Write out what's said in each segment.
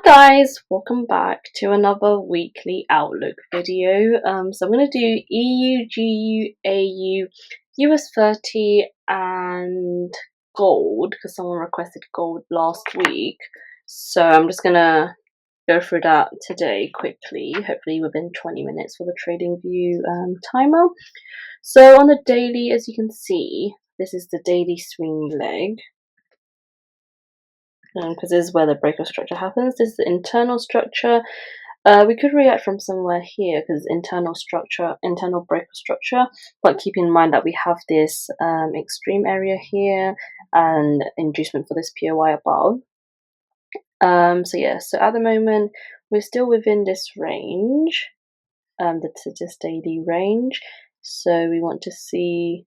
Guys, welcome back to another weekly outlook video. So I'm going to do EU, GU, AU, US30 and gold because someone requested gold last week. So I'm just going to go through that today quickly, hopefully within 20 minutes for the trading view timer. So on the daily, as you can see, this is the daily swing leg. Because this is where the breaker structure happens. This is the internal structure. We could react from somewhere here because internal breaker structure, but keep in mind that we have this extreme area here and inducement for this POI above. So at the moment we're still within this range, this daily range. So we want to see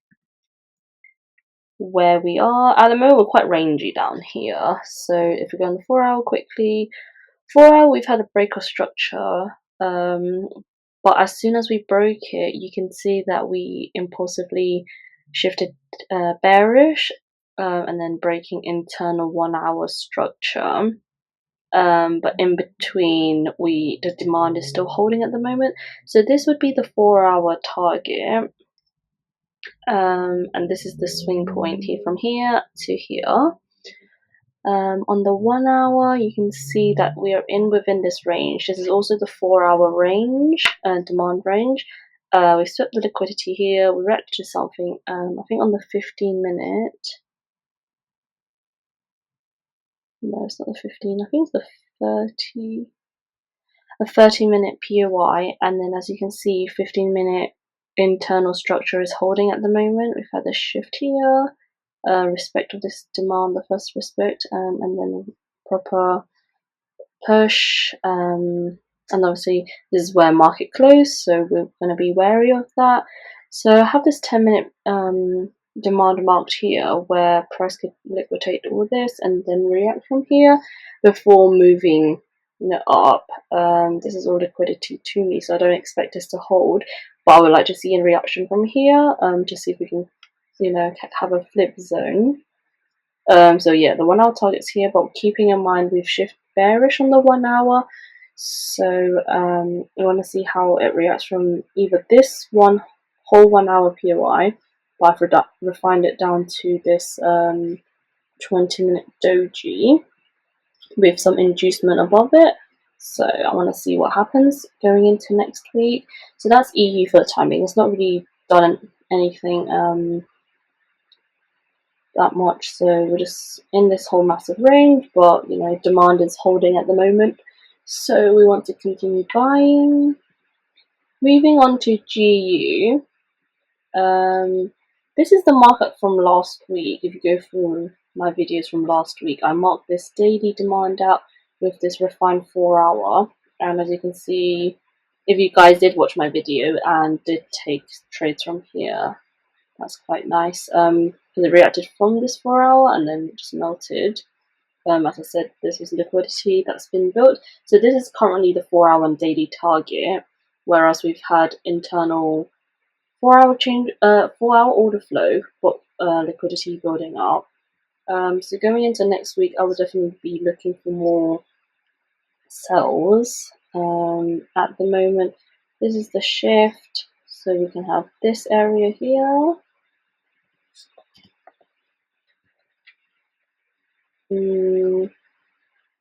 where we are. At the moment we're quite rangy down here. So if we go on the 4 hour quickly, 4 hour we've had a breaker structure, but as soon as we broke it, you can see that we impulsively shifted bearish, and then breaking internal 1 hour structure. But in between, the demand is still holding at the moment. So this would be the 4 hour target. And this is the swing point here from here to here. On the 1 hour, you can see that we are within this range. This is also the 4 hour range, demand range. We swept the liquidity here. We reacted to something, I think on the 15 minute. No, it's not the 15. I think it's the 30. A 30-minute POI, and then as you can see, 15-minute internal structure is holding at the moment. We've had a shift here. Respect of this demand, the first respect, and then proper push, and obviously this is where market closed, so we're going to be wary of that. So I have this 10-minute demand marked here where price could liquidate all this and then react from here before moving up. This is all liquidity to me, so I don't expect this to hold, but I would like to see a reaction from here, to see if we can have a flip zone. So yeah, the 1 hour target's here, but keeping in mind we've shifted bearish on the 1 hour, so we want to see how it reacts from either this whole 1 hour POI, but I've refined it down to this 20-minute doji with some inducement above it. So I want to see what happens going into next week. So that's EU for the timing. It's not really done anything that much, so we're just in this whole massive range, but demand is holding at the moment, so we want to continue buying. Moving on to GU, this is the markup from last week. If you go through my videos from last week, I marked this daily demand out with this refined 4 hour, and as you can see, if you guys did watch my video and did take trades from here, that's quite nice, because it reacted from this 4 hour and then just melted. As I said, this is liquidity that's been built. So this is currently the 4 hour and daily target, whereas we've had internal 4 hour change, 4 hour order flow, but liquidity building up. So going into next week, I would definitely be looking for more sells. At the moment, this is the shift, so we can have this area here.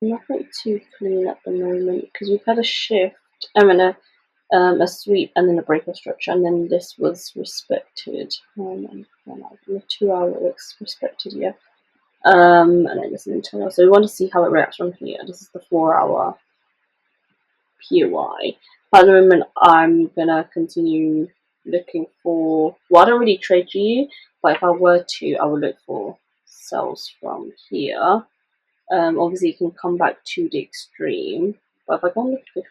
Nothing too clean at the moment because we've had a shift, a sweep and then a breaker structure, and then this was respected. And the 2 hour looks respected here, and then this is internal. So we want to see how it reacts from here. This is the 4 hour POI. At the moment, I'm gonna continue looking for. Well, I don't really trade GU, but if I were to, I would look for sells from here. Obviously, you can come back to the extreme, but if I go on the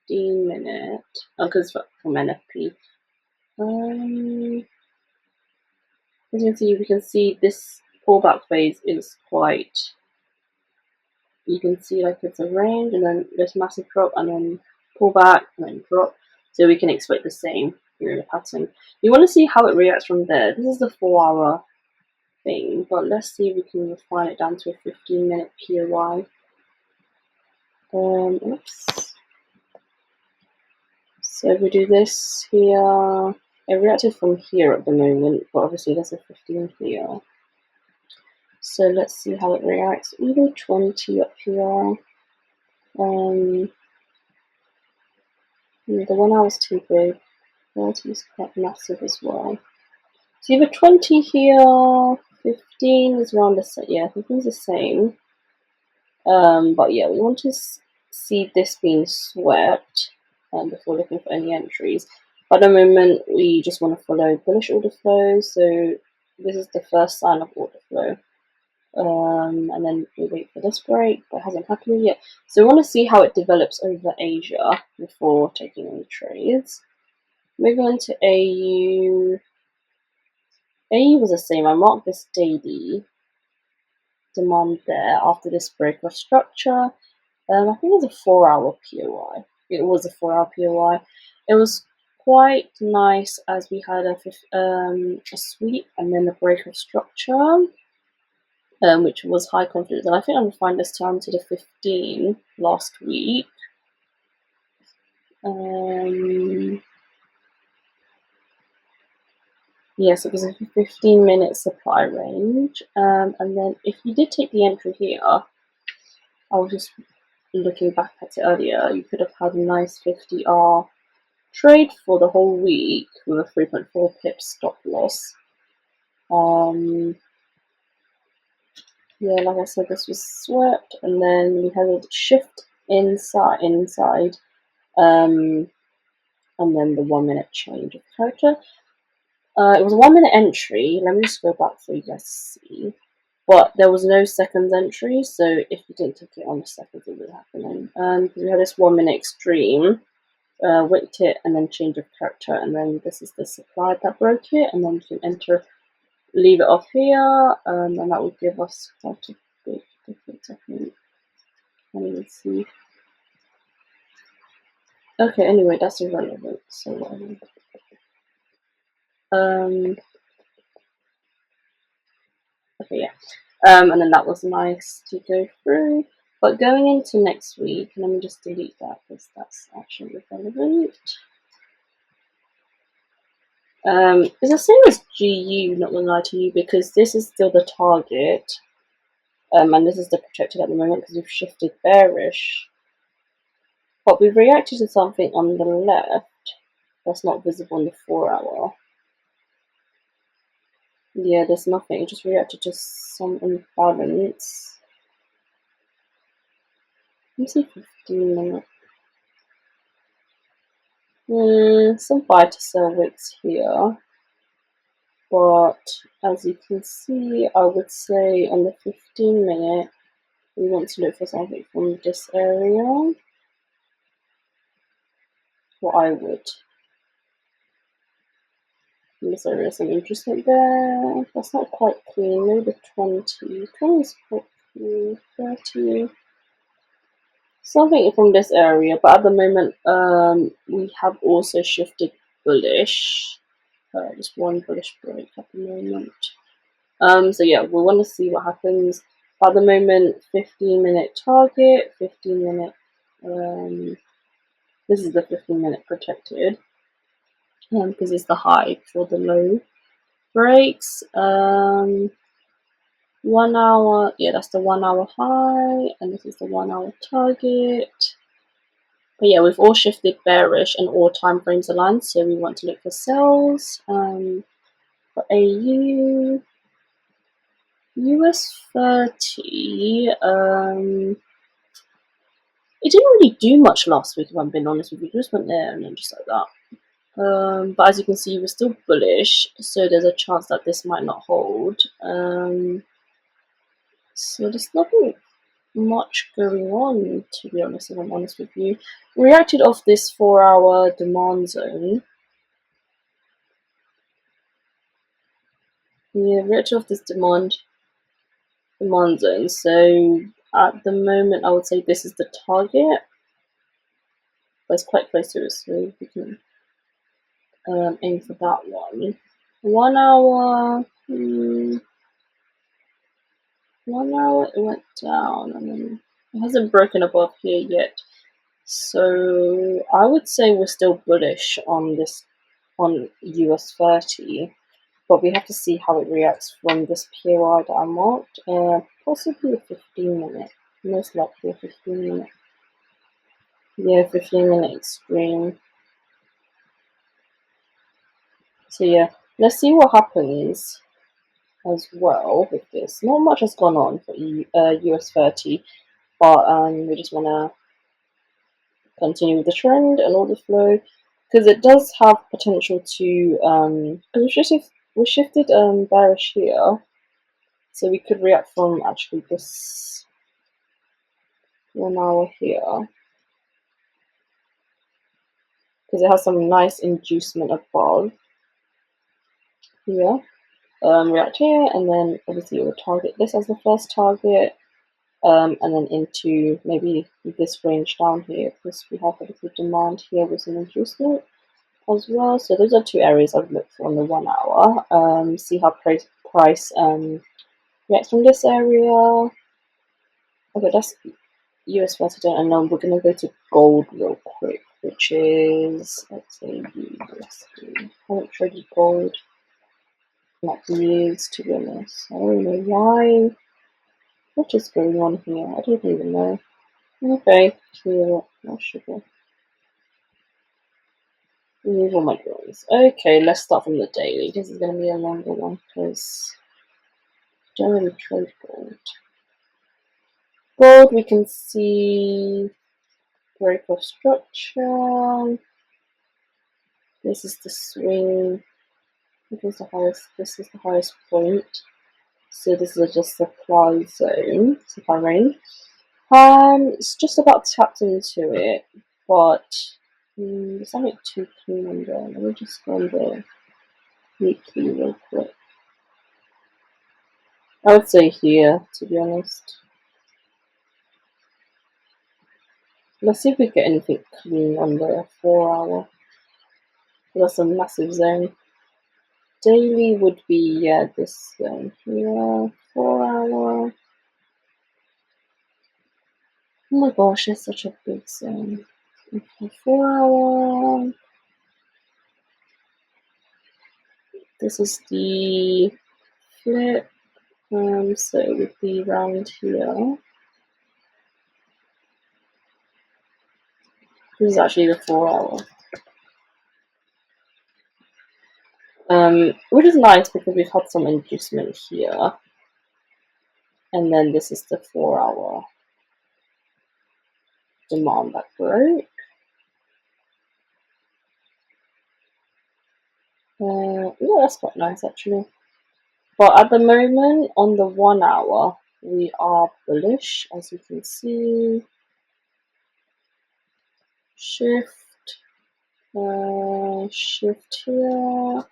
15-minute, because from NFP, as you can see, we can see this pullback phase is quite. You can see like it's a range, and then this massive drop, and then pull back, and then drop. So we can expect the same here in the pattern. You want to see how it reacts from there. This is the 4 hour thing, but let's see if we can refine it down to a 15-minute POI. Oops. So we do this here. It reacted from here at the moment, but obviously there's a 15 here. So let's see how it reacts. Either 20 up here. The 1 hour is too big. 30 is quite massive as well. So either 20 here, 15 is around the same. Yeah, 15 is the same. But yeah, we want to see this being swept before looking for any entries. At the moment, we just want to follow bullish order flow. So this is the first sign of order flow. And then we wait for this break, but it hasn't happened yet. So we want to see how it develops over Asia before taking any trades. Moving on to AU. AU was the same. I marked this daily demand there after this break of structure. I think it was a 4-hour POI. It was a 4-hour POI. It was quite nice as we had a sweep and then a break of structure, which was high confidence. And I think I refined this down to the 15 last week. Yeah, so there's a 15-minute supply range. And then if you did take the entry here, I was just looking back at it earlier, you could have had a nice 50R trade for the whole week with a 3.4 pip stop loss. Yeah, like I said, this was swept, and then we had a shift inside, and then the 1 minute change of character. It was a 1 minute entry. Let me just go back for you guys to see. But there was no seconds entry, so if you didn't take it on the seconds, it would happen. Because we had this 1 minute extreme, wicked it, and then change of character, and then this is the supply that broke it, and then you can enter, leave it off here, and that would give us quite a big difference, I think. Let me see. Okay, anyway, that's irrelevant, so whatever. Okay, yeah. And then that was nice to go through. But going into next week, let me just delete that because that's actually irrelevant. It's the same as GU, not gonna lie to you, because this is still the target. And this is the protected at the moment because we've shifted bearish. But we've reacted to something on the left that's not visible in the 4-hour. Yeah, there's nothing. It just reacted to some imbalance. Let me see 15 minutes. Some buy to sell wicks here. But as you can see, I would say on the 15-minute, we want to look for something from this area. What I would. In this area, some interesting there. That's not quite clean. Maybe the 20. 20 is quite clean. 30. Something from this area, but at the moment, we have also shifted bullish. Just one bullish break at the moment. So yeah, we want to see what happens. At the moment, 15-minute target, 15-minute. This is the 15-minute protected, because it's the high for the low breaks. 1 hour, yeah, that's the 1 hour high, and this is the 1 hour target. But yeah, we've all shifted bearish and all time frames aligned, so we want to look for sells. For AU, US30, it didn't really do much last week, if I'm being honest with you. It just went there and then just like that. But as you can see, we're still bullish, so there's a chance that this might not hold. So there's nothing much going on, to be honest, if I'm honest with you. Reacted off this 4-hour demand zone. Yeah, reacted off this demand zone. So at the moment, I would say this is the target, but it's quite close to it, so we can aim for that one. 1 hour. 1 hour, it went down, and then It hasn't broken above here yet. So I would say we're still bullish on this, on US30, but we have to see how it reacts from this POI that I marked. Possibly a 15-minute, most likely a 15-minute. Yeah, 15-minute extreme. So yeah, let's see what happens as well with this. Not much has gone on for US30, but we just want to continue with the trend and order flow, because it does have potential to because we shifted bearish here, so we could react from actually this 1 hour here, because it has some nice inducement above here. React here, and then obviously it will target this as the first target, and then into maybe this range down here, because we have obviously demand here with an inducement as well. So those are two areas I've looked for on the 1 hour. See how price reacts from this area. Okay, that's US30, and now we're gonna go to gold real quick, which is, let's say, USD. I haven't traded gold like years, to be honest. I don't know why. What is going on here? I don't even know. Okay, clear more sugar. Remove all my drawings. Okay, let's start from the daily. This is going to be a longer one because I don't really trade gold. Gold, we can see break of structure. This is the swing. This is the highest point. So this is just supply zone, supply range. It's just about tapped into it, but there's something too clean on there. Let me just go on the weekly real quick. I would say here, to be honest. Let's see if we get anything clean on the 4 hour. That's a massive zone. Daily would be, yeah, this zone here. 4 hour. Oh my gosh, it's such a big zone. Okay, 4 hour. This is the flip. So it would be around here. This is actually the 4 hour. Which is nice because we've had some inducement here. And then this is the 4 hour demand that broke. Yeah, that's quite nice actually. But at the moment, on the 1 hour, we are bullish, as you can see. Shift, shift here.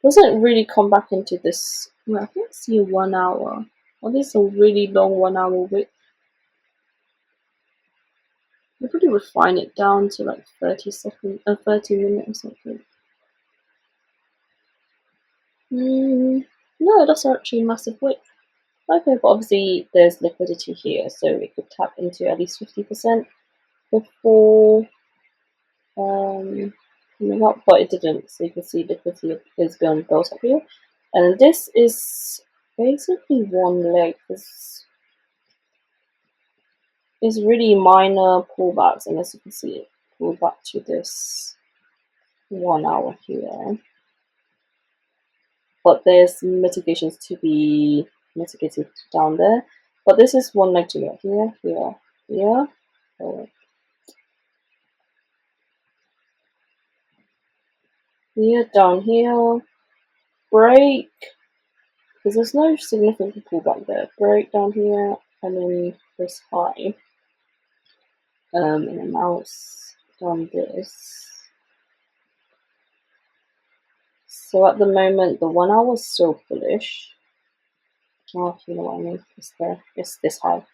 Doesn't really come back into this. Well, I can't see a 1 hour. Oh, this is a really long 1 hour wick. I probably refine it down to like 30 seconds, 30 minutes or something. No, that's actually a massive wick. Okay, but obviously there's liquidity here, so it could tap into at least 50% before coming up, but it didn't. So you can see liquidity is being built up here, and this is basically one leg. This is really minor pullbacks, and as you can see, it pulled back to this 1 hour here. But there's mitigations to be mitigated down there. But this is one leg to go here, here, here. Here, down here, break, because there's no significant pullback there. Break down here, and then this high. And then now it's done this. So at the moment, the 1 hour is still bullish. Oh, you know what I mean? It's there. It's this high.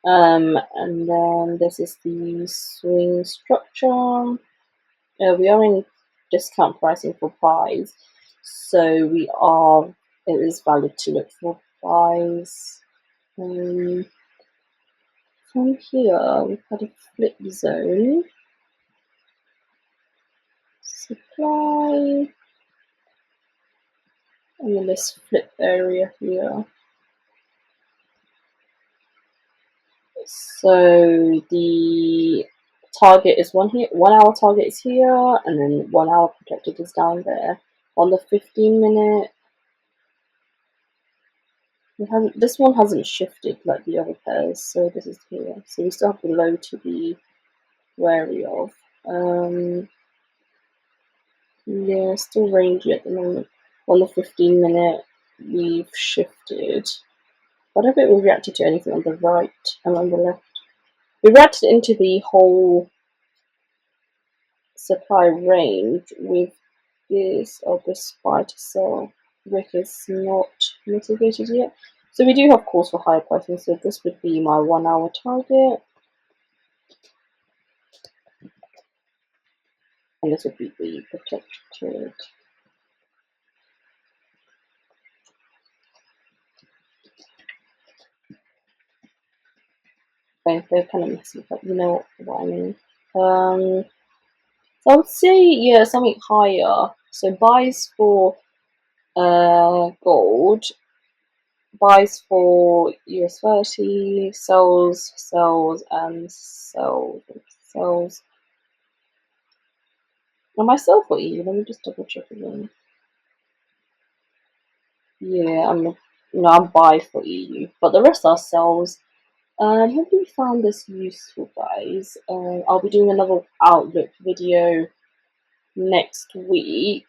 And then this is the swing structure. We are in discount pricing for buys, so it is valid to look for buys. From here, we've had a flip zone, supply, and then this flip area here. So the target is 1 hour target is here, and then 1 hour protected is down there. On the 15-minute, this one hasn't shifted like the other pairs, so this is here. So we still have the low to be wary of. Yeah, still rangy at the moment. On the 15-minute, we've shifted. I don't think we reacted to anything on the right and on the left. We reacted into the whole supply range with this buy to sell wick is not mitigated yet. So we do have calls for higher pricing, so this would be my 1 hour target. And this would be the protected. They're kind of messy, but you know what I mean. So I would say, yeah, something higher. So buys for gold, buys for US30, sells, and sells. Am I sell for EU? Let me just double check again. Yeah, I'm buy for EU, but the rest are sells. Hope you found this useful, guys. I'll be doing another Outlook video next week.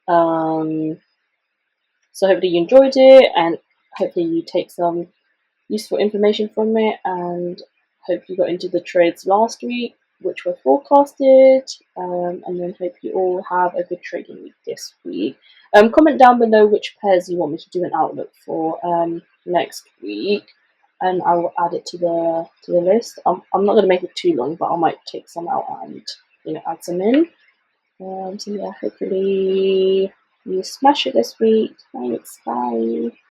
So hopefully you enjoyed it, and hopefully you take some useful information from it, and hope you got into the trades last week, which were forecasted, and then hope you all have a good trading week this week. Comment down below which pairs you want me to do an outlook for next week, and I will add it to the list. I'm not going to make it too long, but I might take some out and add some in. So yeah, hopefully you smash it this week. Thanks, bye.